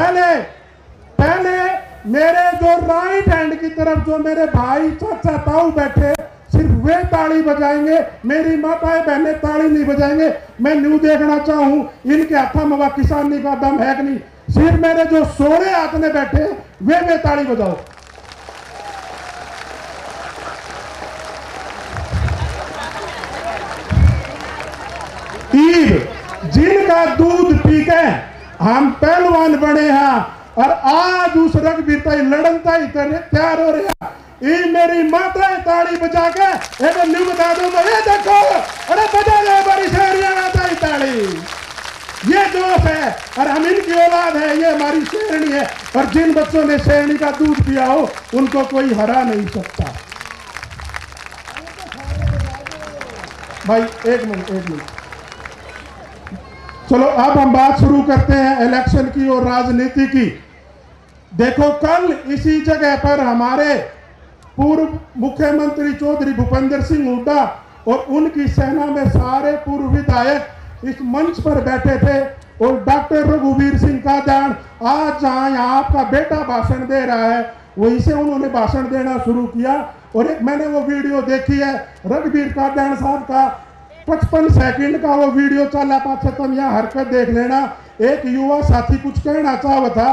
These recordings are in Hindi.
पहले पहले मेरे जो राइट हैंड की तरफ जो मेरे भाई चाचा ताऊ बैठे, सिर्फ वे ताली बजाएंगे, मेरी माताएं बहनें ताली नहीं बजाएंगे। मैं न्यू देखना चाहूं इनके हाथों में वह किसानी का दम है कि नहीं। सिर्फ मेरे जो सोरे हाथ में बैठे वे ताली बजाओ। ईद जिनका दूध पी के हम पहलवान बने हैं और आज उस रघुवीर ताई लड़नता ही तैयार हो रहा। ये मेरी माता ताड़ी बजा के न्यू बता दो, ये देखो, अरे बजा दो हमारी शेरियां ताड़ी। ये जोश है और हम इनकी औलाद है, ये हमारी शेरनी है। और जिन बच्चों ने शेरनी का दूध पिया हो उनको कोई हरा नहीं सकता। भाई एक मिनट चलो अब हम बात शुरू करते हैं इलेक्शन की और राजनीति की। देखो कल इसी जगह पर हमारे पूर्व मुख्यमंत्री चौधरी भूपेंद्र सिंह हुड्डा और उनकी सेना में सारे पूर्व विधायक इस मंच पर बैठे थे और डॉक्टर रघुवीर सिंह का ध्यान आज जहां यहाँ आपका बेटा भाषण दे रहा है वहीं से उन्होंने भाषण देना शुरू किया। और एक मैंने वो वीडियो देखी है रघुवीर का ध्यान साहब का 55 सेकंड का वो वीडियो चला पाछे तुम यहाँ हरकत देख लेना। एक युवा साथी कुछ कहना चाहता था,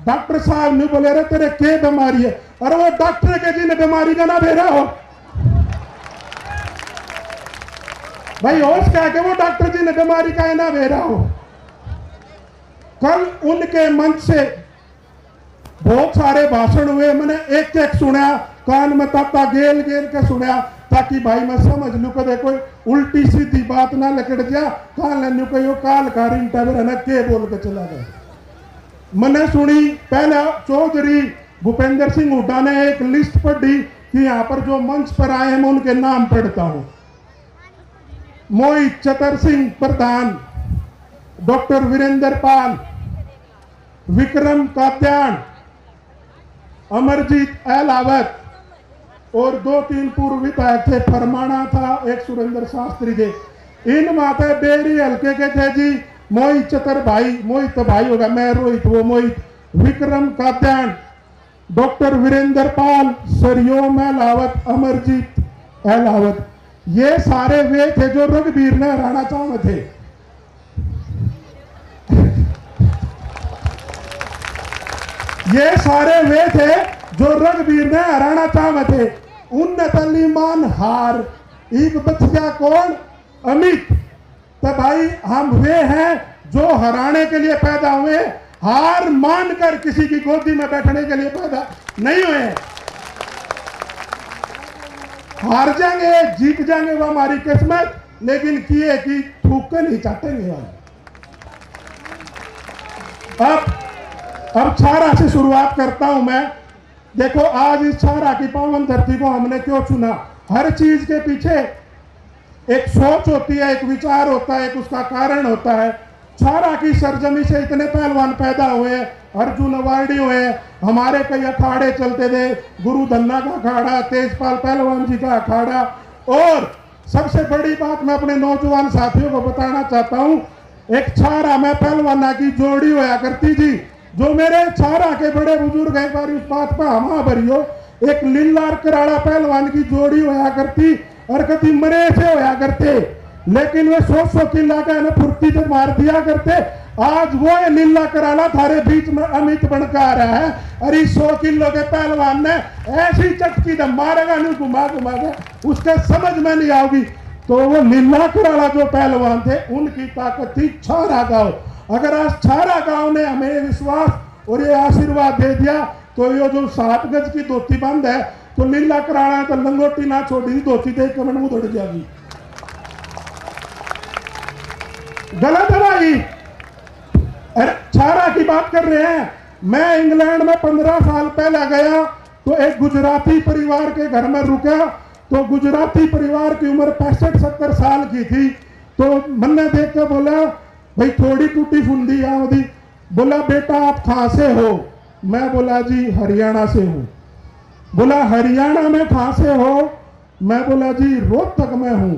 डॉक्टर साहब ने बोले रे तेरे क्या बीमारी है, अरे वो डॉक्टर के जिन बीमारी का ना भेजा हो भाई, होश कह के वो डॉक्टर जी ने बीमारी का ना भेजा हो। कल उनके मंच से बहुत सारे भाषण हुए, मैंने एक एक सुना, कान में ताता गेल गेल के सुना ताकि भाई मैं समझ लू कदे कोई उल्टी सीधी बात ना लकड़ जा कान लेन्यू कहो काल कारिन टावर है के बोल के चला गया। मैंने सुनी पहले चौधरी भूपेंद्र सिंह हुड्डा ने एक लिस्ट पढ़ी कि यहाँ पर जो मंच पर आए हैं मैं उनके नाम पढ़ता हूं। मोहित चतर सिंह प्रधान, डॉक्टर वीरेंद्र पाल, विक्रम कात्यान, अमरजीत अहलावत और 2-3 पूर्व विधायक थे, फरमाना था, एक सुरेंद्र शास्त्री थे। इन माता बेरी हल्के के थे जी मोहित चतर भाई, मोहित तो भाई होगा, मैं रोहित वो मोहित, विक्रम कात्यान, डॉक्टर वीरेंद्र पाल, सरयोम अहलावत, अमरजीत अहलावत, ये सारे वे थे जो रघुवीर ने हराना चाहते थे। ये सारे वे थे जो रघुवीर ने हराना चाहते थे। उन्नत अलीमान हार, एक बच्चा कौन अमित, तो भाई हम वे हैं जो हराने के लिए पैदा हुए, हार मानकर किसी की गोदी में बैठने के लिए पैदा नहीं हुए। हार जाएंगे जीत जाएंगे वो हमारी किस्मत, लेकिन किए कि थूक कर नहीं चाटेंगे। अब छारा से शुरुआत करता हूं मैं। देखो आज इस छारा की पावन धरती को हमने क्यों चुना? हर चीज के पीछे एक सोच होती है, एक विचार होता है, एक उसका कारण होता है। छारा की सरजमी से इतने पहलवान पैदा हुए, अर्जुन अवार्डी हुए, हमारे कई अखाड़े चलते थे, गुरु धन्ना का अखाड़ा, तेजपाल पहलवान जी का अखाड़ा। और सबसे बड़ी बात मैं अपने नौजवान साथियों को बताना चाहता हूं, एक छारा में पहलवाना की जोड़ी होया करती थी, जो मेरे छारा के बड़े बुजुर्ग एक बार इस बात पर हमा भरियो, एक लीलार कराड़ा पहलवान की जोड़ी होया करती और कभी मरे से होया करते, लेकिन वे 100 किला का ना फुर्ती से मार दिया करते। आज वो लीला कराड़ा थारे बीच में अमित बनकर आ रहा है, और इस 100 किलो के पहलवान ने ऐसी चटकी दम मारेगा नहीं घुमा घुमा के, उसके समझ में नहीं आओगी। तो वो लीला कराड़ा जो पहलवान थे उनकी ताकत थी छारा गांव। अगर आज छारा गांव ने हमें विश्वास और ये आशीर्वाद दे दिया तो ये जो 7 गज की धोती बंद है तो लीला कराड़ा तो लंगोटी ना छोड़ी धोती देख कमर मुंह उड़ जाएगी। गलत है भाई। अरे छारा की बात कर रहे हैं। मैं इंग्लैंड में 15 साल पहले गया तो एक गुजराती परिवार के घर में रुका, तो गुजराती परिवार की उम्र 65-70 साल की थी। तो मैंने देख कर बोला भाई थोड़ी टूटी फुंदी आवधी, बोला बेटा आप कहां से हो? मैं बोला जी हरियाणा से हूं। बोला हरियाणा में कहां से हो? मैं बोला जी रोहतक में हूं।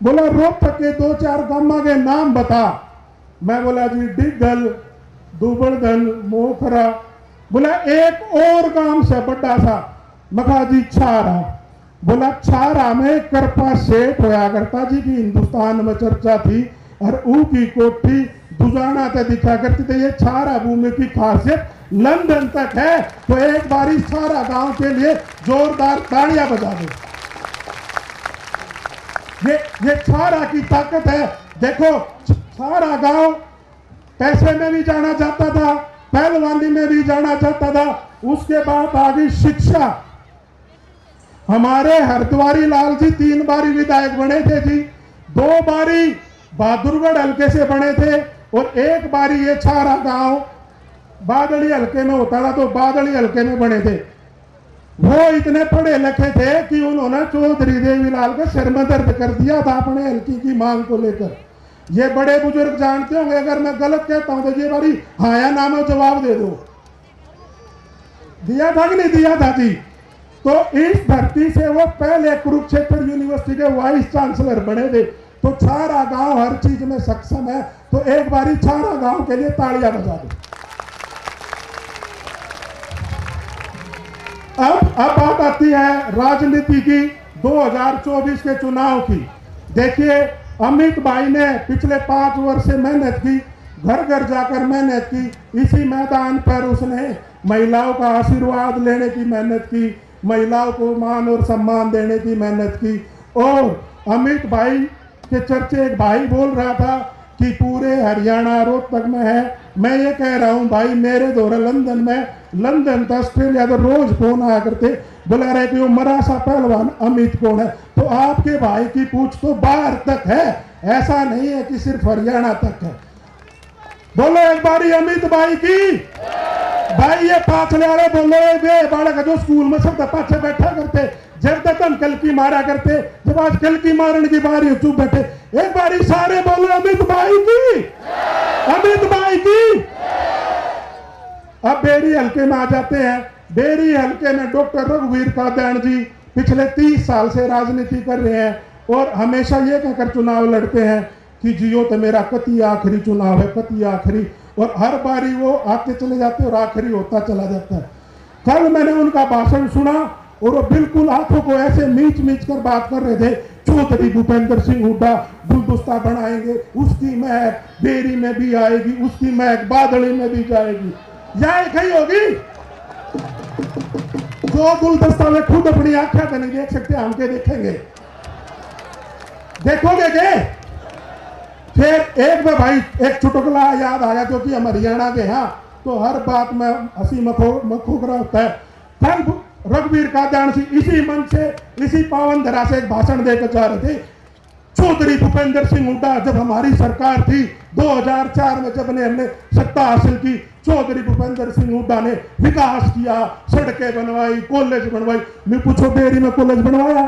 बोला रोहतक के 2-4 गांव के नाम बता। मैं बोला जी डिगल, दुबड़धन, मोखरा। बोला एक और गांव से बड़ा सा, मखा जी छारा। बोला छारा में कृपा सेठ होया करता जी की हिंदुस्तान में चर्चा थी, और ऊ की कोठी दुजाना तक दिखा करती थी। ये छारा भूमि की खासियत लंदन तक है। तो एक बारी छारा गांव के लिए जोरदार तालियां बजा दो। ये छारा की ताकत है। देखो छारा गांव पैसे में भी जाना चाहता था, पहलवानी में भी जाना चाहता था। उसके बाद आ गई शिक्षा। हमारे हरद्वारी लाल जी 3 बारी विधायक बने थे जी, 2 बारी बहादुरगढ़ हल्के से बने थे, और 1 बारी ये छारा गांव बादली हल्के में होता था, तो बादली हल्के में बने थे। वो इतने पढ़े लिखे थे कि उन्होंने चौधरी देवीलाल के सिर में दर्द कर दिया था अपने हल्की की मांग को लेकर। ये बड़े बुजुर्ग जानते होंगे, अगर मैं गलत कहता हूं तो ये बारी हाँ या ना में जवाब दे दो। दिया था कि नहीं दिया था जी? तो इस धरती से वो पहले कुरुक्षेत्र यूनिवर्सिटी के वाइस चांसलर बने थे। तो छारा गांव हर चीज में सक्षम है। तो एक बारी छारा गांव के लिए तालियां बजा दो। अब बात आती है राजनीति की, 2024 के चुनाव की। देखिए अमित भाई ने पिछले 5 वर्ष से मेहनत की, घर घर जाकर मेहनत की। इसी मैदान पर उसने महिलाओं का आशीर्वाद लेने की मेहनत की, महिलाओं को मान और सम्मान देने की मेहनत की। और अमित भाई के चर्चे एक भाई बोल रहा था कि पूरे हरियाणा रोहतक में है। मैं ये कह रहा हूं भाई, मेरे दौरे लंदन में, लंदन तो ऑस्ट्रेलिया तो रोज फोन आया करते, बुला रहे कि वो मरा सा पहलवान अमित कौन है। तो आपके भाई की पूछ तो बाहर तक है, ऐसा नहीं है कि सिर्फ हरियाणा तक है। बोलो एक बारी अमित भाई की। भाई ये पाछले वाले बोलो, वे बालक जो स्कूल में सब पाछे बैठा करते, जब तक हम कल की मारा करते, जब आज कल की मारने की बारी चुप बैठे। एक बारी सारे बोलो अमित भाई की, अमित भाई की। अब बेरी हल्के में आ जाते हैं। बेरी हल्के में डॉक्टर रघुवीर कादयान जी पिछले 30 साल से राजनीति कर रहे हैं, और हमेशा ये कहकर चुनाव लड़ते हैं कि जियो तो मेरा कति आखिरी चुनाव है, कति आखिरी। और हर बारी वो आते चले जाते और आखिरी होता चला जाता है। कल मैंने उनका भाषण सुना और वो बिल्कुल आंखों को ऐसे मीच मीच कर बात कर रहे थे। चौधरी भूपेंद्र सिंह हुड्डा गुलदस्ता बनाएंगे, उसकी महक बेरी में भी आएगी, उसकी महक बादली में भी जाएगी। या एक ही होगी जो गुलदस्ता में खुद अपनी आंखें तो नहीं देख सकते, हमके देखेंगे। देखोगे के? फिर एक में भाई एक चुटकुला याद आया, जो कि हम हरियाणा के हैं तो हर बात में हंसी मखोकरा होता है। कल रघुवीर कादयान सिंह इसी मंच से, इसी पावन धरा से एक भाषण देकर जा रहे थे। चौधरी भूपेंद्र सिंह हुड्डा, जब हमारी सरकार थी 2004 में, जब हमने सत्ता हासिल की, चौधरी भूपेंद्र सिंह हुड्डा ने विकास किया, सड़कें बनवाई, कॉलेज बनवाई। मैं पूछो बेरी में कॉलेज बनवाया?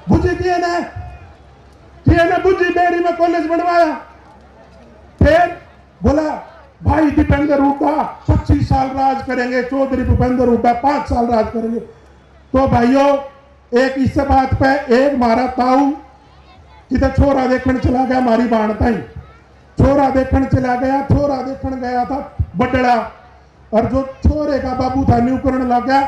बुझी किए ने बुझी बेरी में कॉलेज बनवाया। फिर बोला भाई दीपेंद्र हुड्डा 25 साल राज करेंगे, चौधरी भूपेंद्र हुड्डा 5 साल राज करेंगे। तो भाइयों एक इस बात पे एक मारा ताऊ किधर छोरा देखने चला गया, मारी बाणता ही छोरा देखने चला गया। छोरा देखने गया था बटड़ा, और जो छोरे का बाबू था न्यू करने लग गया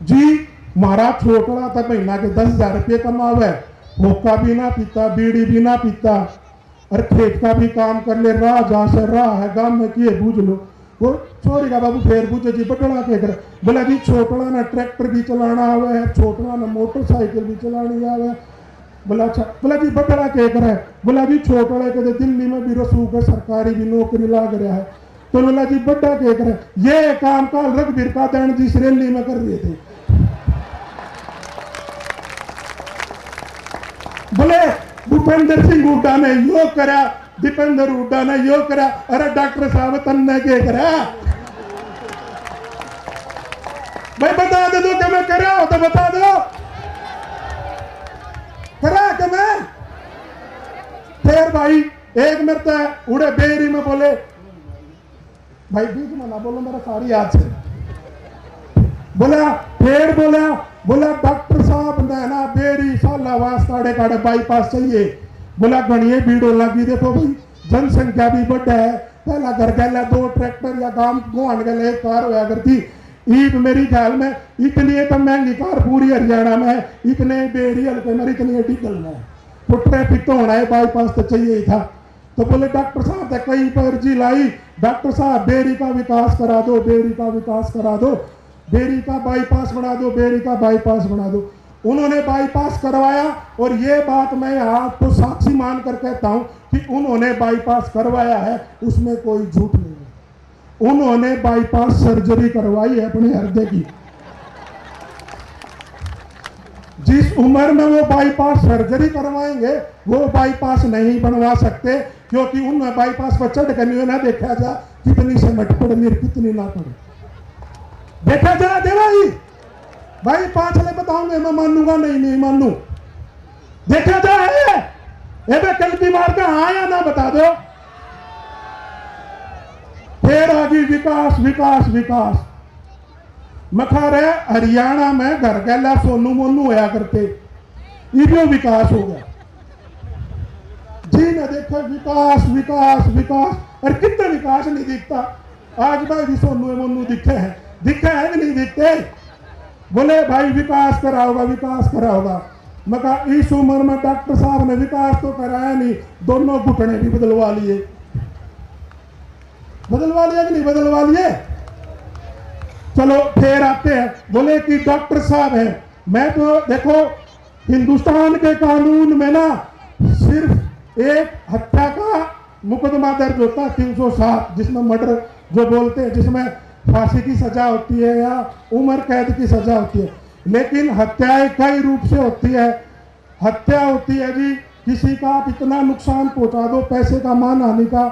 जी, मारा छोटड़ा था महीना के 10,000 रुपये कमावे, होका भी ना पीता, बीड़ी भी ना पीता, और खेत का भी काम कर ले, राह जहाँ से राह है गांव में किए बूझ लो। वो छोरी का बाबू फेर पूछे जी बटड़ा के कर? बोला जी छोटड़ा ने ट्रैक्टर भी चलाना आवे है, छोटड़ा ने मोटरसाइकिल भी चलानी आवे। बोला अच्छा। बोला जी बटड़ा के कर है? बोला जी छोटड़ा के दिल्ली में भी रसू का सरकारी भी नौकरी लाग रहा है। तो बोला जी बड्डा के कर है? ये काम का रघुवीर कादयान जी श्रेणी में कर रहे थे। बोले भूपेंद्र सिंह हुड्डा ने यो करा, दीपेंद्र हुड्डा ने यो करा। अरे डॉक्टर साहब तन्ने के करा? भाई बता दे दो कि मैं करा हो तो बता दो, करा कि मैं? फिर भाई एक मरता है उड़े बेरी में बोले, भाई बीच में ना बोलो मेरा सारी याद से। बोला फिर बोला डॉक्टर साहब ने ना बेरी साला वास्ताड़े काड़े बाईपास चाहिए। बोला गणिये भीड़ो लगी, देखो भाई जनसंख्या भी बढ़ है। पहला घर गैला 2 ट्रैक्टर या गांव गुआन गए एक कार होया करती। ईद मेरी ख्याल में इतनी तो महंगी कार पूरी हरियाणा में है, इतने बेरी हल्के में इतनी डीजल में। तो ट्रैफिक तो होना है, बाईपास तो चाहिए ही था। तो बोले डॉक्टर साहब ने कई पर अर्जी लाई, डॉक्टर साहब बेरी का विकास करा दो, बेरी का विकास करा दो, बेरी का बाईपास बना दो, बेरी का बाईपास बना दो। उन्होंने बाईपास करवाया और ये बात मैं आपको साक्षी मान कर कहता हूं कि उन्होंने बाईपास करवाया है, उसमें कोई झूठ नहीं है। उन्होंने बाईपास सर्जरी करवाई है अपने हृदय की। जिस उम्र में वो बाईपास सर्जरी करवाएंगे वो बाईपास नहीं बनवा सकते, क्योंकि उनमें बाईपास पर चढ़ करनी ना देखा जा कितनी समझ पड़नी कितनी ना पड़े, देखा जा दे भाई 5 ले बताऊंगे, मैं मानूंगा नहीं मानू, देखा जाए ए कल की बार का हाँ या ना बता दो। फिर आगे विकास विकास विकास मखा रहे हरियाणा में घर गैला सोनू मोनू होया करते, ये विकास हो गया जी ने देखो विकास विकास विकास। और कितना विकास नहीं दिखता आज भाई भी सोनू मोनू दिखे हैं कि नहीं दिखते। बोले भाई विकास करा होगा विकास करा होगा। मैं कहा इस उम्र में डॉक्टर साहब ने विकास तो कराया नहीं, दोनों घुटने भी बदलवा लिए कि नहीं बदलवा लिए। चलो फिर आते हैं, बोले कि डॉक्टर साहब हैं, मैं तो देखो हिंदुस्तान के कानून में ना सिर्फ एक हत्या का मुकदमा दर्ज होता है 307, जिसमें मर्डर जो बोलते हैं, जिसमें फांसी की सजा होती है या उम्र कैद की सजा होती है। लेकिन हत्याएं कई रूप से होती है। हत्या होती है जी किसी का आप इतना नुकसान पहुंचा दो पैसे का मान हानि का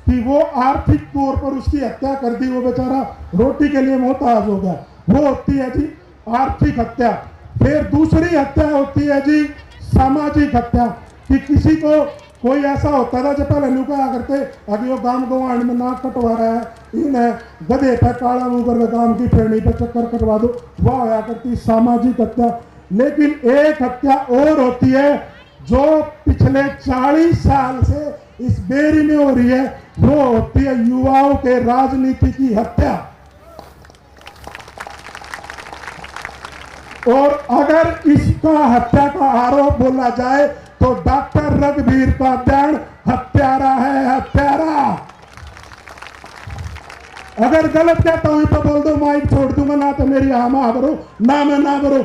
कि वो आर्थिक तौर पर उसकी हत्या कर दी, वो बेचारा रोटी के लिए मोहताज हो गया, वो होती है जी आर्थिक हत्या। फिर दूसरी हत्या होती है जी सामाजिक हत्या, कि किसी को कोई ऐसा होता था जो पहले नुकाया करते, अभी वो गांव गवान में नाक कटवा रहा है, इन्हें गधे पर काला मुंह कर गांव की फेरनी पर चक्कर कटवा दो, वह होया करती सामाजिक हत्या। लेकिन एक हत्या और होती है जो पिछले 40 साल से इस बेरी में हो रही है, वो होती है युवाओं के राजनीति की हत्या। और अगर इसका हत्या का आरोप बोला जाए तो डॉक्टर रघुवीर का बयान हत्यारा है, हत्यारा। अगर गलत कहता हूं तो बोल दो, माइक छोड़ दूंगा, ना तो मेरी आमा भरो ना मैं ना भरो।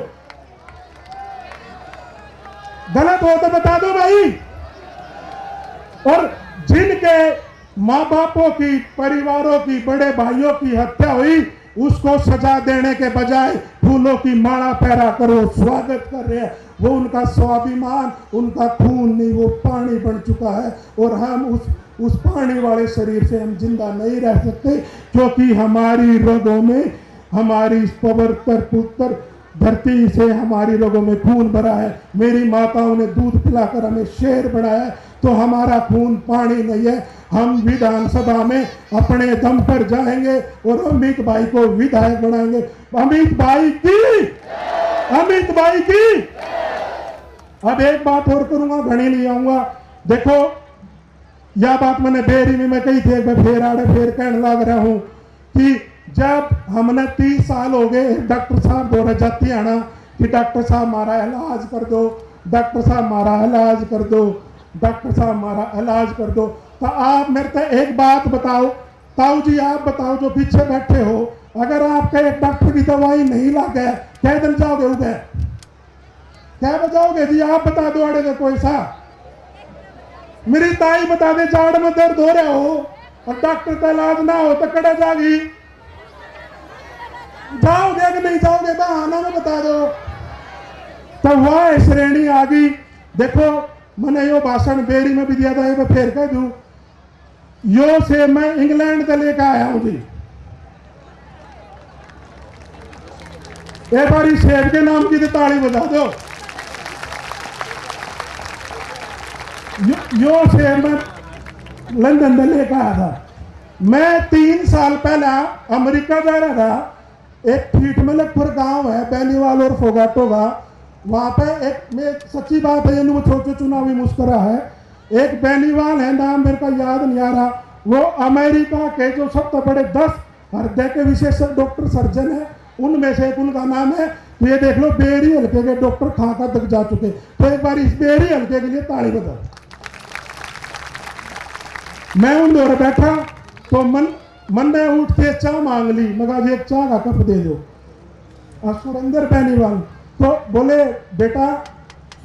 गलत हो तो बता दो भाई। और जिनके माँ बापों की, परिवारों की, बड़े भाइयों की हत्या हुई, उसको सजा देने के बजाय फूलों की माला पहरा करो स्वागत कर रहे हैं। वो उनका स्वाभिमान, उनका खून नहीं, वो पानी बन चुका है। और हम उस पानी वाले शरीर से हम जिंदा नहीं रह सकते, क्योंकि हमारी रगों में, हमारी इस पवित्र पुत्र धरती से हमारी रगों में खून भरा है। मेरी माताओं ने दूध पिलाकर हमें शेर बनाया है, तो हमारा खून पानी नहीं है। हम विधानसभा में अपने दम पर जाएंगे और अमित भाई को विधायक बनाएंगे। अमित भाई की, अमित भाई की। अब एक बात और करूंगा, घड़ी नहीं आऊंगा। देखो यह बात मैंने बेरी में मैं कही थी, मैं फिर आड़े फिर कहने लग रहा हूं कि जब हमने 30 साल हो गए डॉक्टर साहब बोल रहे जाती आना कि डॉक्टर साहब हमारा इलाज कर दो, डॉक्टर साहब हमारा इलाज कर दो, डॉक्टर साहब हमारा इलाज कर दो। तो आप मेरे को एक बात बताओ, ताऊ जी आप बताओ जो पीछे बैठे हो, अगर आपका एक डॉक्टर की दवाई नहीं लगे क्या दिन जाओगे उगे, क्या बजाओगे जी? आप बता दो अड़े कोई सा। मेरी ताई बता दे जाड़ में दर्द हो रहा हो और डॉक्टर का इलाज ना हो तो कड़ा जागी, जाओगे कि नहीं जाओगे? बहाना में बता दो। तो वह श्रेणी आ गई। देखो मैंने यो भाषण बेरी में भी दिया था, ये मैं फिर कह दूं, यो से मैं इंग्लैंड से लेकर आया हूं जी। एक बार शेर के नाम की तो ताली बजा दो। यो शेर मैं लंदन से लेकर आया था। मैं 3 साल पहले अमेरिका जा रहा था। एक फीटमलकपुर गांव है बेनीवाल और फोगाटो का, वहां पे एक में सच्ची बात है, छोटे चुनावी मुस्करा है। एक बेनीवाल है, नाम मेरे को याद नहीं आ रहा, वो अमेरिका के जो सबसे बड़े 10 हृदय के विशेषज्ञ डॉक्टर सर्जन है, उनमें से एक उनका नाम है। तो ये देख लो, बेरी हल्के के डॉक्टर खाका तक जा चुके। तो एक बार इस बेरी हल्के के लिए ताली बजाओ। मैं उन दौर बैठा तो मन में उठ के चाह मांग ली, मगर एक चाह का कप दे दो। और सुरेंद्र बेनीवाल तो बोले, बेटा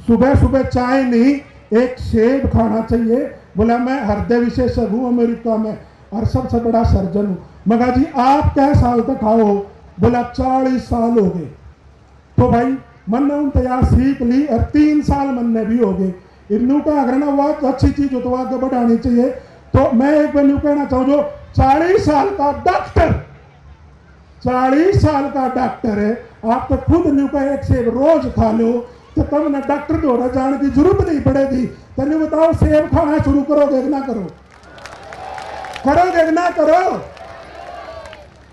सुबह सुबह चाय नहीं, एक सेब खाना चाहिए। बोला, मैं हृदय विशेषज्ञ हूँ अमेरिका में और सबसे बड़ा सर्जन हूँ। मगर जी आप क्या साल तक खाओ? बोला 40 साल हो गए। तो भाई मन ने उन तैयार सीख ली और 3 साल मन में भी हो गए। इन्नू का अगर ना बहुत अच्छी चीज हो तो आगे बढ़ानी चाहिए। तो मैं एक बार कहना चाहूँ, जो 40 साल का डॉक्टर, 40 साल का डॉक्टर है, आप तो खुद न्यू का एक सेब रोज खा लो तो तब ना डॉक्टर द्वारा जाने की जरूरत नहीं पड़ेगी। तो नहीं बताओ, सेब खाना शुरू करोगे ना करो? करोगे ना करो?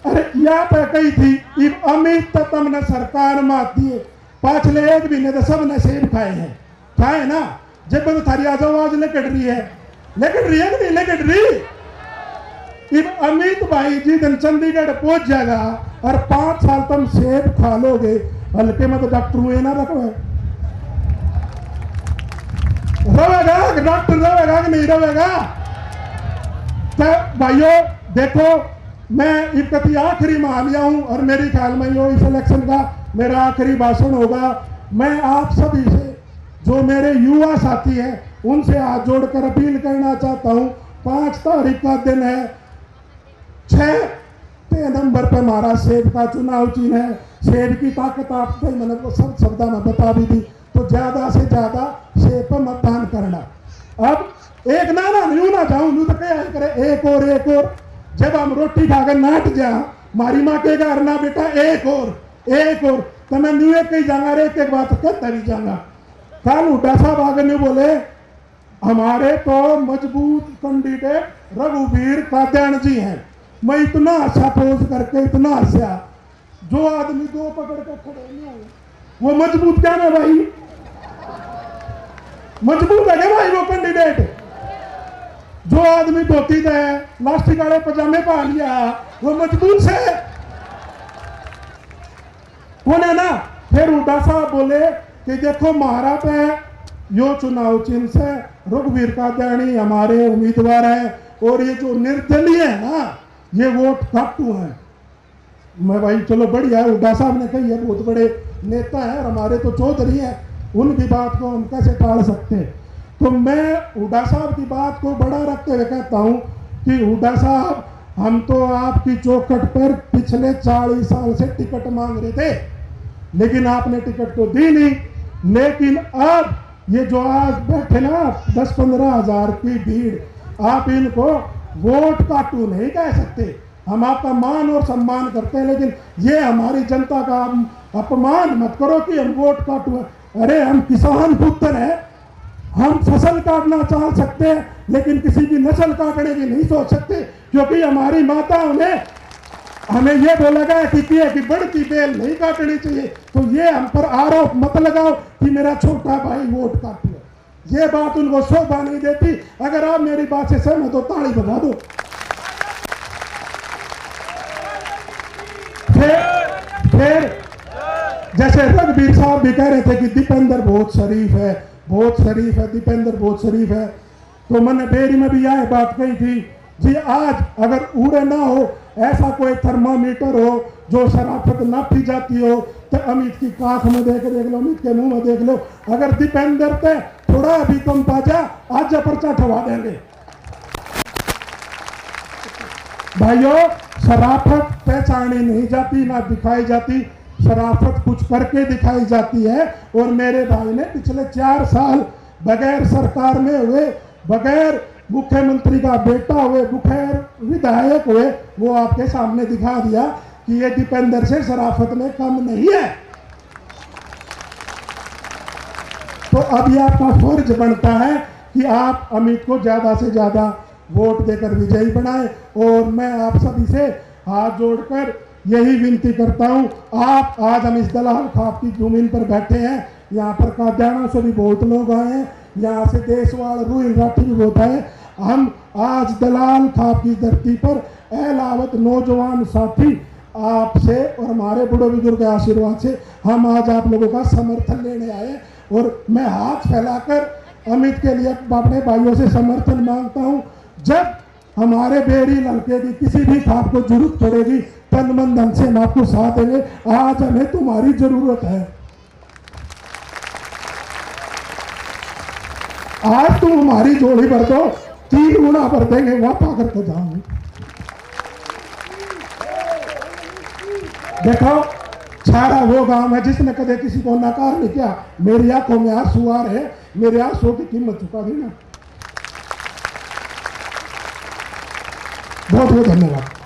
अरे यहाँ पे कही थी अमित तो तुमने सरकार में आती है, पिछले 1 महीने तो सबने सेब खाए हैं, खाए ना? जब तो थारी आवाज लेकट रही है, लेकिन रही है कि नहीं लेकट रही? अमित भाई जी दिन चंडीगढ़ पहुंच जाएगा और 5 साल तुम सेब खा लोगे, हल्के में तो डॉक्टर हुए ना रखो रहेगा, डॉक्टर रहेगा कि नहीं रहेगा? तो भाइयों देखो, मैं इकती आखिरी में आ लिया हूं और मेरे ख्याल में यो इस इलेक्शन का मेरा आखिरी भाषण होगा। मैं आप सभी से, जो मेरे युवा साथी हैं, उनसे हाथ जोड़कर अपील करना चाहता हूं। 5 तारीख का दिन है, 6 नंबर पे हमारा सेब का चुनाव चिन्ह है। सेब की ताकत आपको मैंने वो सब शब्द में बता भी दी। तो ज्यादा से ज्यादा सेब पर मतदान करना। अब एक ना यूं ना जाऊं, यूं तो क्या करे, एक और जब हम रोटी खाकर नाट जा, मारी माँ के घर ना बेटा एक और तो मैं न्यू एक ही जाऊंगा, एक बात कहता भी जाऊंगा। कल हुड्डा साहब आगे नहीं बोले, हमारे तो मजबूत कैंडिडेट रघुवीर कादयान जी हैं। मैं इतना अच्छा पोज करके इतना हंसा, जो आदमी 2 पकड़ कर खड़े नहीं हुए, वो मजबूत क्या है भाई? मजबूत है क्या भाई वो कैंडिडेट? जो आदमी धोती है, प्लास्टिक वाले पजामे पा लिया, वो मजबूत से कौन है ना? फिर हुड्डा साहब बोले कि देखो महारा पे यो चुनाव चिन्ह से रघुवीर कादयानी हमारे उम्मीदवार है, और ये जो निर्दलीय है ना, ये वोट काटू है। मैं भाई चलो बढ़िया है, हुड्डा साहब ने कही है, बहुत बड़े नेता है और हमारे तो चौधरी है, उनकी बात को हम कैसे टाल सकते हैं? तो मैं हुड्डा साहब की बात को बड़ा रखते हुए कहता हूं कि हुड्डा साहब, हम तो आपकी चौखट पर पिछले 40 साल से टिकट मांग रहे थे, लेकिन आपने टिकट तो दी नहीं। लेकिन अब ये जो आज बैठे ना 10-15 हजार की भीड़, आप इनको वोट काटू नहीं कह सकते। हम आपका मान और सम्मान करते हैं, लेकिन ये हमारी जनता का अपमान मत करो कि हम वोट काटू। अरे हम किसान पुत्र हैं, हम फसल काटना चाह सकते हैं, लेकिन किसी की नस्ल काटने की नहीं सोच सकते, क्योंकि हमारी माताओं ने हमें यह बोला गया कि बढ़ती बेल नहीं काटनी चाहिए। तो ये हम पर आरोप मत लगाओ कि मेरा छोटा भाई वोट काट लो, ये बात उनको शोभा नहीं देती। अगर आप मेरी बात से सहमत हो ताली बजा दो। फिर जैसे रघुवीर साहब भी कह रहे थे कि दीपेंद्र बहुत शरीफ है, दीपेंद्र बहुत शरीफ है, तो मैंने बेरी में भी यह बात कही थी जी, आज अगर उड़े ना हो, ऐसा कोई थर्मामीटर हो जो शराफत नापी जाती हो, तो अमित की काख में देख लो, अमित के मुंह में देख लो। अगर दीपेंद्र पे थोड़ा भी कम ताजा, आज पर्चा ठवा देंगे। भाइयों, शराफत पहचानी नहीं जाती, ना दिखाई जाती, शराफत कुछ करके दिखाई जाती है। और मेरे भाई ने पिछले 4 साल बगैर सरकार में हुए, बगैर मुख्यमंत्री का बेटा हुए, बगैर विधायक हुए, वो आपके सामने दिखा दिया कि ये दीपेंद्र से शराफत में कम नहीं है। तो अभी आपका फर्ज बनता है कि आप अमित को ज्यादा से ज्यादा वोट देकर विजयी बनाएं। और मैं आप सभी से हाथ जोड़कर यही विनती करता हूं, आप आज हम इस दलाल खाप की जमीन पर बैठे हैं, यहाँ पर कादयाना से भी बहुत लोग आए हैं, यहाँ से देशवाल रूई राठी भी होता है। हम आज दलाल खाप की धरती पर एलावत नौजवान साथी आपसे और हमारे बड़े बुजुर्ग के आशीर्वाद से हम आज आप लोगों का समर्थन लेने आए। और मैं हाथ फैलाकर अमित के लिए अपने भाइयों से समर्थन मांगता हूँ। जब हमारे बेड़ी लड़के की किसी भी खाप को जरूरत पड़ेगी, तन मन धन से हम आपको साथ देंगे। आज हमें तुम्हारी जरूरत है। आज तुम हमारी जोड़ी भर दो, 3 गुना भर देंगे, वापा करके जाओगे। देखो, छारा वो गांव है जिसने कदे किसी को नकार नहीं किया। मेरी आंखों में आंसू आ रहे, मेरे आंसू की कीमत चुका देना। बहुत बहुत धन्यवाद।